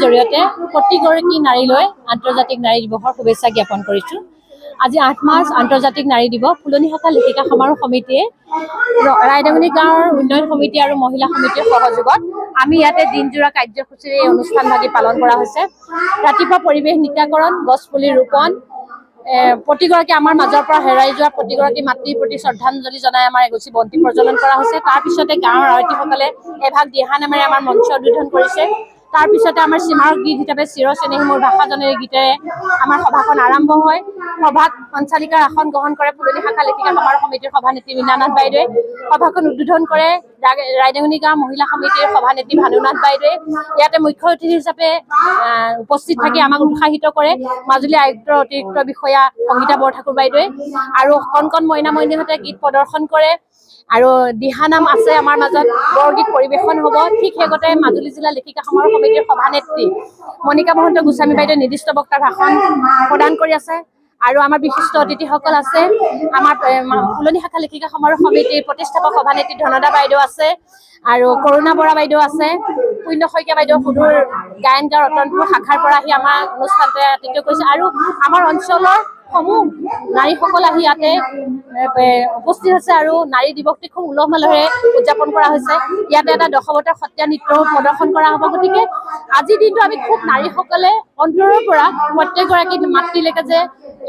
জৰিয়তে প্ৰতিগৰাকী নাৰীলৈ আন্তৰ্জাতিক নাৰী দিৱসৰ শুভেচ্ছা জ্ঞাপন কৰিছোঁ। আজি ৮ মাৰ্চ আন্তৰ্জাতিক নাৰী দিৱস ফুলনি শাখা লেখিকা সমাৰোহ সমিতিয়ে ৰাইডাংগুনি গাঁৱৰ উন্নয়ন সমিতি আৰু মহিলা সমিতিৰ সহযোগত আমি ইয়াতে দিনজোৰা কাৰ্যসূচীৰে এই অনুষ্ঠানভাগি পালন কৰা হৈছে। ৰাতিপুৱা পৰিৱেশ নিকাকৰণ, গছপুলি ৰোপণ, প্ৰতিগৰাকী আমাৰ মাজৰ পৰা হেৰাই যোৱা প্ৰতিগৰাকী মাতৃৰ প্ৰতি শ্ৰদ্ধাঞ্জলি জনাই আমাৰ এগছি বন্তি প্ৰজ্বলন কৰা হৈছে। তাৰপিছতে গাঁৱৰ আয়তীসকলে এভাগ দিহানামেৰে আমাৰ মঞ্চ উদ্বোধন কৰিছে। তাৰপিছতে আমাৰ সীমাৰক গীত হিচাপে চিৰচেনেহী মোৰ ভাষাজনেৰে গীতেৰে আমাৰ সভাখন আৰম্ভ হয়। সভাত সঞ্চালিকাৰ আসন গ্ৰহণ কৰে ফুলনি শাখা লেখিকা সমাৰোহ সমিতিৰ সভানেত্ৰী মীনানাথ বাইদেৱে। সভাখন উদ্বোধন কৰে ৰাইডাংগুনি গাঁও মহিলা সমিতিৰ সভানেত্ৰী ভানুনাথ বাইদেৱে। ইয়াতে মুখ্য অতিথি হিচাপে উপস্থিত থাকি আমাক উৎসাহিত কৰে মাজুলী আয়ুক্তৰ অতিৰিক্ত বিষয়া সংগীতা বৰঠাকুৰ বাইদেৱে। আৰু কণ কণ মইনা মইনাহঁতে গীত প্ৰদৰ্শন কৰে আৰু দিহানাম আছে আমাৰ মাজত, বৰগীত পৰিৱেশন হ'ব। ঠিক সেইগতে মাজুলী জিলা লেখিকা সমাৰোহ সমিতিৰ সভানেত্ৰী মণিকা মহন্ত গোস্বামী বাইদেৱে নিৰ্দিষ্ট বক্তাৰ ভাষণ প্ৰদান কৰি আছে। আৰু আমাৰ বিশিষ্ট অতিথিসকল আছে। আমাৰ ফুলনি শাখা লেখিকা সমাৰোহ সমিতিৰ প্ৰতিষ্ঠাপক সভানেত্ৰী ধনদা বাইদেউ আছে আৰু কৰুণা বৰা বাইদেউ আছে। পুণ্য শইকীয়া বাইদেউ সুদূৰ গায়ন গাঁৱৰ ৰতনপুৰ শাখাৰ পৰা আহি আমাৰ অনুষ্ঠানতে আতিথ্য কৰিছে। আৰু আমাৰ অঞ্চলৰ সমূহ নাৰীসকল আহি ইয়াতে উপস্থিত হৈছে আৰু নাৰী দিৱসটি খুব উলহ মালহেৰে উদযাপন কৰা হৈছে। ইয়াতে এটা দশৱতাৰ সত্ৰীয়া নৃত্যও প্ৰদৰ্শন কৰা হ'ব। গতিকে আজিৰ দিনটো আমি খুব নাৰীসকলে অন্তৰৰ পৰা প্ৰত্যেকগৰাকী মাতৃলৈকে যে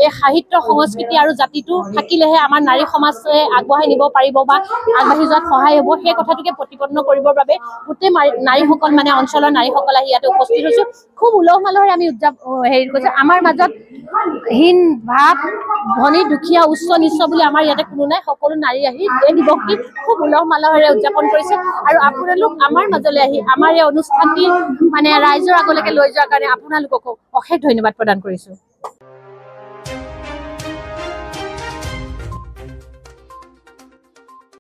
এই সাহিত্য সংস্কৃতি আৰু জাতিটো থাকিলেহে আমাৰ নাৰী সমাজে আগবঢ়াই নিব পাৰিব বা আগবাঢ়ি যোৱাত সহায় হ'ব, সেই কথাটোকে প্ৰতিপন্ন কৰিবৰ বাবে গোটেই নাৰীসকল মানে অঞ্চলৰ নাৰীসকল আহি ইয়াতে উপস্থিত হৈছোঁ। খুব উলহ মালহেৰে আমি হেৰি কৰিছোঁ। আমাৰ মাজত হীন ভাৱ, ধনী দুখীয়া, উচ্চ নিচ্চ বুলি আমাৰ ইয়াতে কোনো নাই। সকলো নাৰী আহি এই দিৱসটি খুব উলহ মালহেৰে উদযাপন কৰিছে। আৰু আপোনালোক আমাৰ মাজলৈ আহি আমাৰ এই অনুষ্ঠানটি মানে ৰাইজৰ আগলৈকে লৈ যোৱাৰ কাৰণে আপোনালোককো অশেষ ধন্যবাদ প্ৰদান কৰিছোঁ।